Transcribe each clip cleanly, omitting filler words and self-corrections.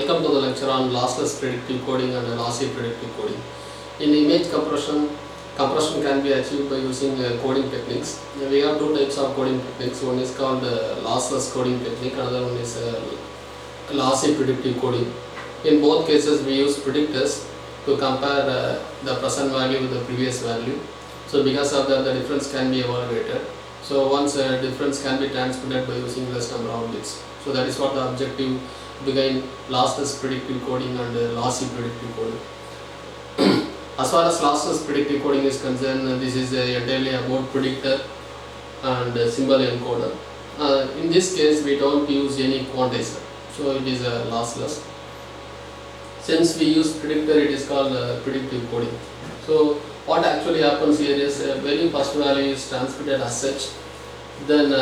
Welcome to the lecture on lossless predictive coding and lossy predictive coding. In image compression can be achieved by using coding techniques. We have two types of coding techniques. One is called lossless coding technique, another one is lossy predictive coding. In both cases, we use predictors to compare the present value with the previous value. So because of that, the difference can be evaluated. So once difference can be transmitted by using less number of bits. So that is what the objective behind lossless predictive coding and lossy predictive coding. As far as lossless predictive coding is concerned, this is entirely about predictor and symbol encoder. In this case, we don't use any quantizer, so it is lossless. Since we use predictor, it is called predictive coding. So what actually happens here is very first value is transmitted as such. Then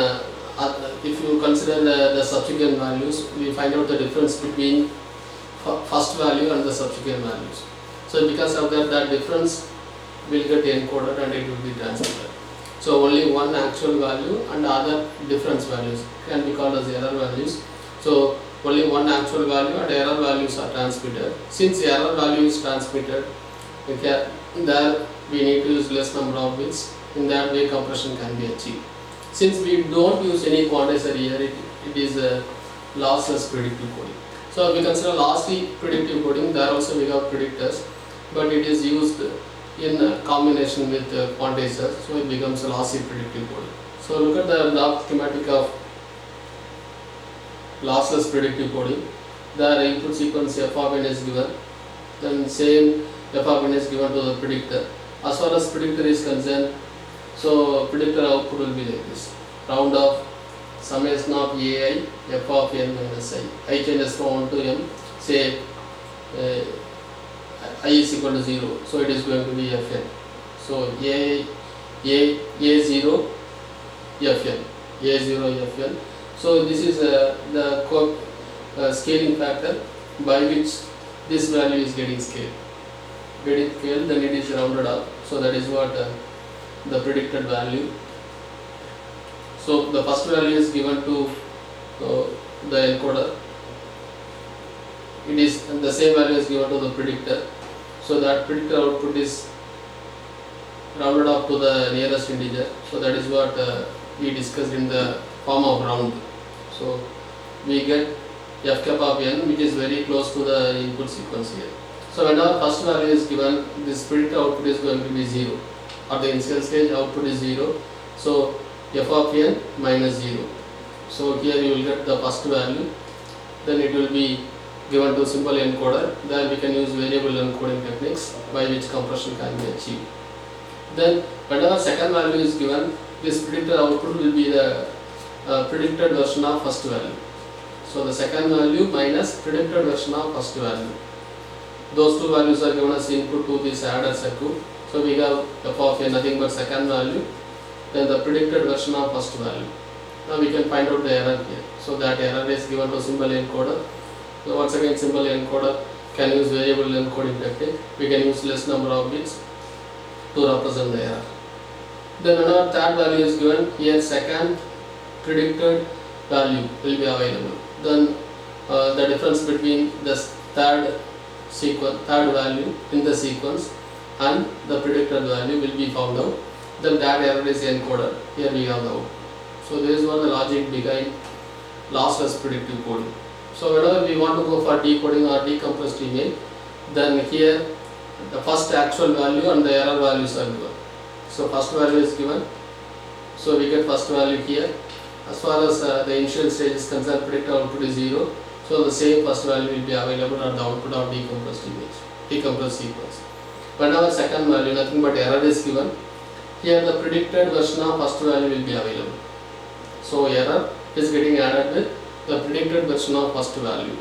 if you consider the subsequent values, we find out the difference between first value and the subsequent values. So because of that, that difference will get encoded and it will be transmitted. So only one actual value and other difference values can be called as error values. So only one actual value and error values are transmitted. Since error value is transmitted, okay, there we need to use less number of bits. In that way, compression can be achieved. Since we don't use any quantizer here, it is a lossless predictive coding. So we consider lossy predictive coding. There also we have predictors, but it is used in combination with quantizers, so it becomes a lossy predictive coding. So look at the block schematic of lossless predictive coding. The input sequence f of n is given, then same f of n is given to the predictor. As far as predictor is concerned, so predictor output will be like this: round off summation of ai f of n minus I changes from 1 to m, say I is equal to 0, so it is going to be fn. So a0 fn. So this is the scaling factor by which this value is getting scaled. Then it is rounded up. So that is what the predicted value. So the first value is given to the encoder. It is the same value is given to the predictor. So that predictor output is rounded up to the nearest integer. So that is what we discussed in the form of round. So we get f cap of n, which is very close to the input sequence here. So when our first value is given, this predictor output is going to be 0. At the initial stage, output is 0. So f of n minus 0. So here you will get the first value. Then it will be given to symbol encoder. There we can use variable encoding techniques by which compression can be achieved. Then whenever second value is given, this predictor output will be the predicted version of first value. So the second value minus predicted version of first value. Those two values are given as input to this adder circuit. So we have f of n nothing but second value, then the predicted version of first value. Now we can find out the error here. So that error is given to symbol encoder. So once again, symbol encoder can use variable encoding technique. We can use less number of bits to represent the error. Then another third value is given here. Second predicted value will be available. Then the difference between the third value in the sequence and the predicted value will be found out. Then that error is encoded. Here we have the output. So this is what the logic behind lossless predictive coding. So whenever we want to go for decoding or decompressed image, then here the first actual value and the error values are given. So first value is given. So we get first value here. As far as the initial stage is concerned, predictor output is 0. So the same first value will be available at the output of decompressed image, decompressed sequence. Whenever second value, nothing but error is given, here the predicted version of first value will be available. So error is getting added with the predicted version of first value.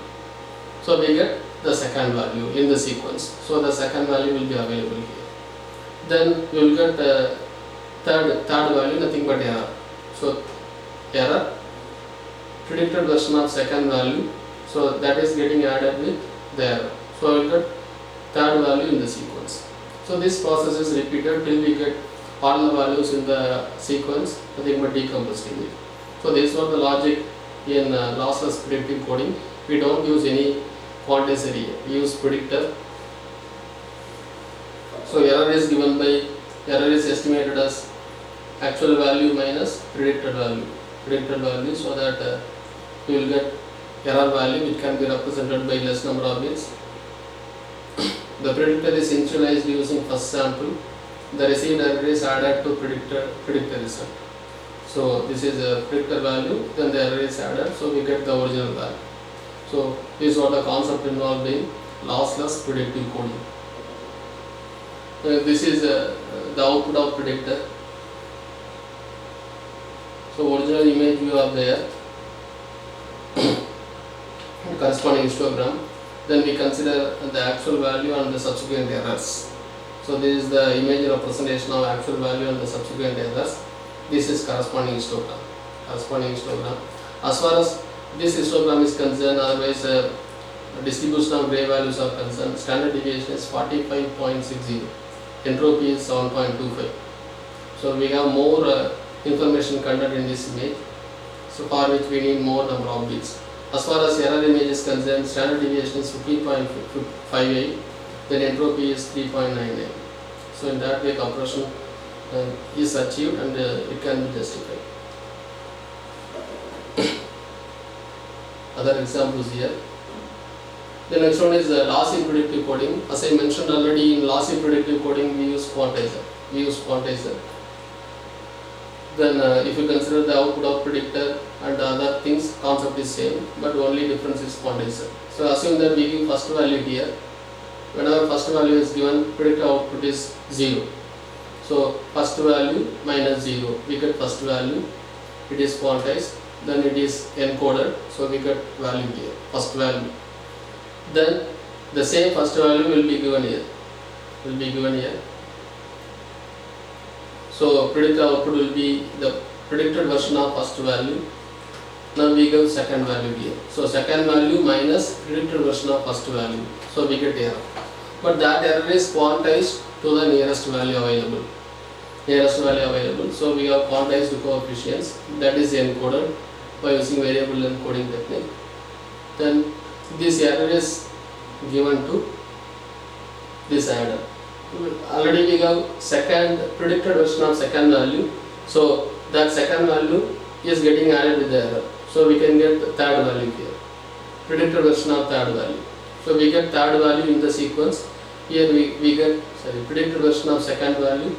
So we get the second value in the sequence. So the second value will be available here. Then we will get the third value, nothing but error. So error, predicted version of second value. So that is getting added with the error. So we will get third value in the sequence. So this process is repeated till we get all the values in the sequence, nothing but decompressed image. So this was the logic in lossless predictive coding. We don't use any quantizer here. We use predictor. So error is given by, error is estimated as actual value minus predicted value, so that you will get error value which can be represented by less number of bits. The predictor is initialized using first sample. The received error is added to predictor result. So this is a predictor value, then the error is added, so we get the original value. So this is what the concept involved in lossless predictive coding. This is the output of predictor. So original image view of there, corresponding histogram. Then we consider the actual value and the subsequent errors. So this is the image representation of actual value and the subsequent errors. This is corresponding histogram. As far as this histogram is concerned, otherwise distribution of gray values are concerned, standard deviation is 45.60. Entropy is 7.25. So we have more information content in this image, so for which we need more number of bits. As far as error image is concerned, standard deviation is 15.58, then entropy is 3.99. So in that way compression is achieved and it can be justified. Other examples here. The next one is lossy predictive coding. As I mentioned already, in lossy predictive coding we use quantizer. Then if you consider the output of predictor and other things, concept is same, but only difference is quantizer. So assume that we give first value here. Whenever first value is given, predictor output is 0. So first value minus 0, we get first value. It is quantized, then it is encoded, so we get value here, first value. Then the same first value will be given here. So predictor output will be the predicted version of first value. Now we give second value here. So second value minus predicted version of first value. So we get error. But that error is quantized to the nearest value available. So we have quantized coefficients, that is encoded by using variable encoding technique. Then this error is given to this adder. Already we have second predicted version of second value, so that second value is getting added with the error, so we can get the third value here, predicted version of third value. So we get third value in the sequence. Here we get predicted version of second value,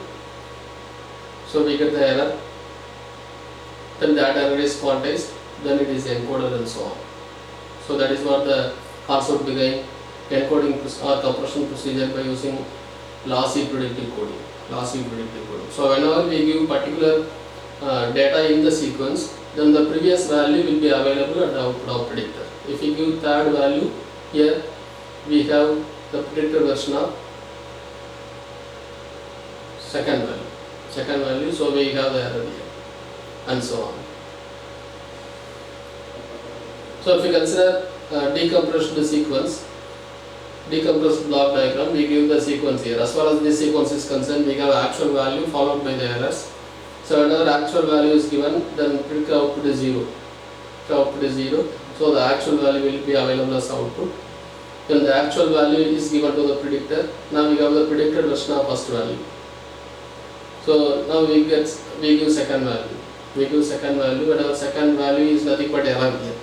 so we get the error. Then that error is quantized, then it is encoded and so on. So that is what the concept behind encoding or compression procedure by using lossy predictive coding. So whenever we give particular data in the sequence, then the previous value will be available at the output of predictor. If we give third value, here we have the predicted version of second value, so we have the error here, and so on. So if we consider decompressed sequence, decompressed block diagram, we give the sequence here. As far as this sequence is concerned, we have actual value followed by the errors. So whenever actual value is given, then predictor output is 0. So the actual value will be available as output. Then the actual value is given to the predictor. Now we have the predicted version of first value. So now we give second value. Whenever second value is nothing but error here.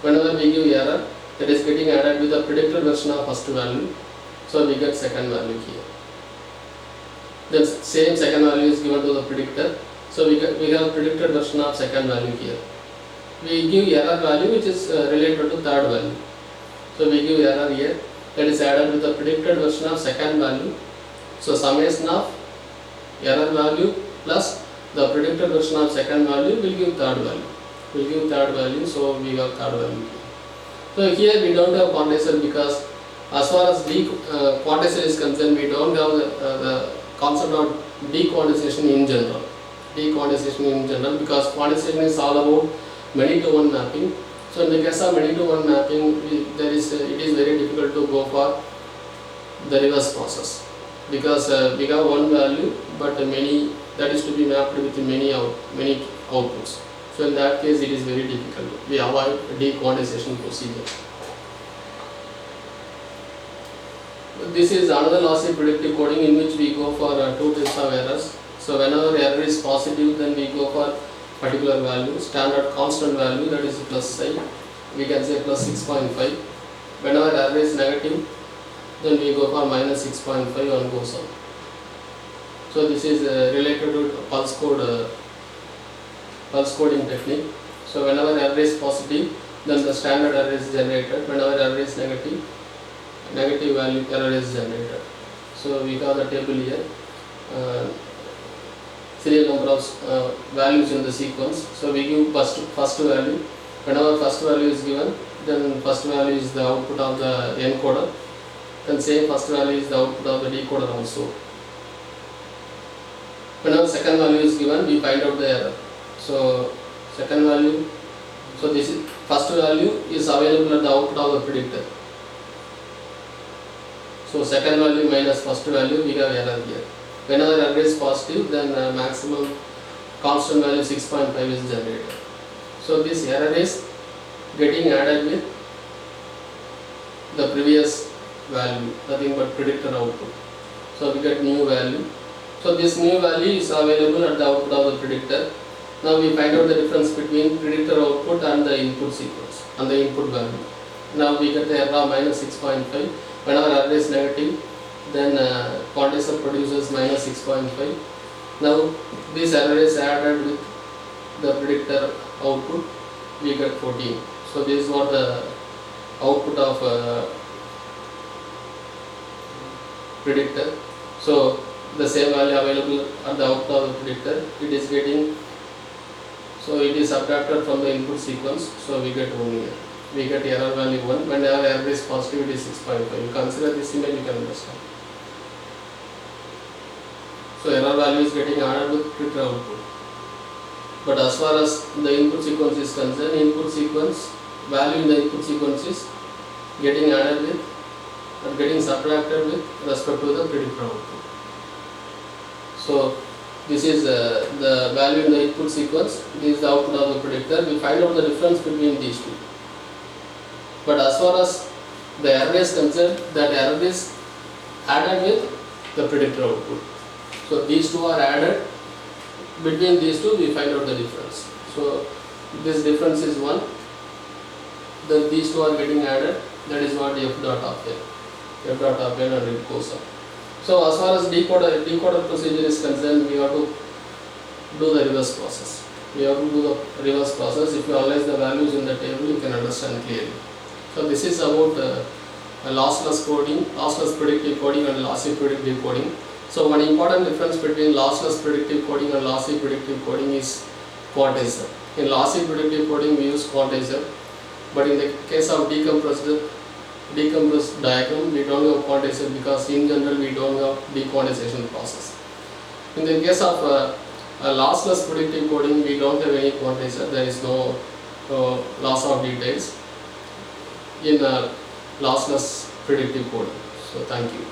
Whenever we give error, that is getting added with the predicted version of first value, so we get second value here. The same second value is given to the predictor, so we have predicted version of second value here. We give error value which is related to third value, so we give error here, that is added with the predicted version of second value. So summation of error value plus the predicted version of second value will give third value. So we have third value here. So here we don't have quantizer, because as far as quantizer is concerned, we don't have the concept of dequantization in general. Because quantization is all about many-to-one mapping. So in the case of many-to-one mapping, it is very difficult to go for the reverse process, because we have one value but many, that is to be mapped with many outputs. So in that case it is very difficult. We avoid dequantization procedure. This is another lossy predictive coding in which we go for two types of errors. So whenever error is positive, then we go for particular value, standard constant value, that is plus sign. We can say plus 6.5. Whenever error is negative, then we go for minus 6.5 and goes on. So this is related to pulse coding technique. So whenever error is positive, then the standard error is generated. Whenever error is negative, negative value error is generated. So we have the table here, serial number of values in the sequence. So we give first value. Whenever first value is given, then first value is the output of the encoder. Then same first value is the output of the decoder also. Whenever second value is given, we find out the error. So second value, so this is first value is available at the output of the predictor. So second value minus first value, we have error here. Whenever error is positive, then maximum constant value 6.5 is generated. So this error is getting added with the previous value, nothing but predictor output. So we get new value. So this new value is available at the output of the predictor. Now we find out the difference between predictor output and the input sequence and the input value. Now we get the error of minus 6.5. Whenever error is negative, then quantizer produces minus 6.5. Now this error is added with the predictor output, we get 14. So this is what the output of predictor. So the same value available at the output of the predictor, it is getting, so it is subtracted from the input sequence, so we get 1 here. We get error value 1. Whenever error is positive, it is 6.5. You consider this image, you can understand. So error value is getting added with predictor output. But as far as the input sequence is concerned, input sequence value in the input sequence is getting added with and getting subtracted with respect to the predictor output. So this is the value in the input sequence, this is the output of the predictor. We find out the difference between these two. But as far as the error is concerned, that error is added with the predictor output. So these two are added, between these two we find out the difference. So this difference is 1, then these two are getting added, that is what f dot of n, f dot of n, and it goes up. So as far as decoder procedure is concerned, we have to do the reverse process. We have to do the reverse process. If you analyze the values in the table, you can understand clearly. So this is about lossless coding, lossless predictive coding and lossy predictive coding. So one important difference between lossless predictive coding and lossy predictive coding is quantizer. In lossy predictive coding we use quantizer, but in the case of decompressed diagram we don't have quantizer, because in general we don't have dequantization process. In the case of lossless predictive coding, we don't have any quantizer, there is no loss of details in lossless predictive coding. So thank you.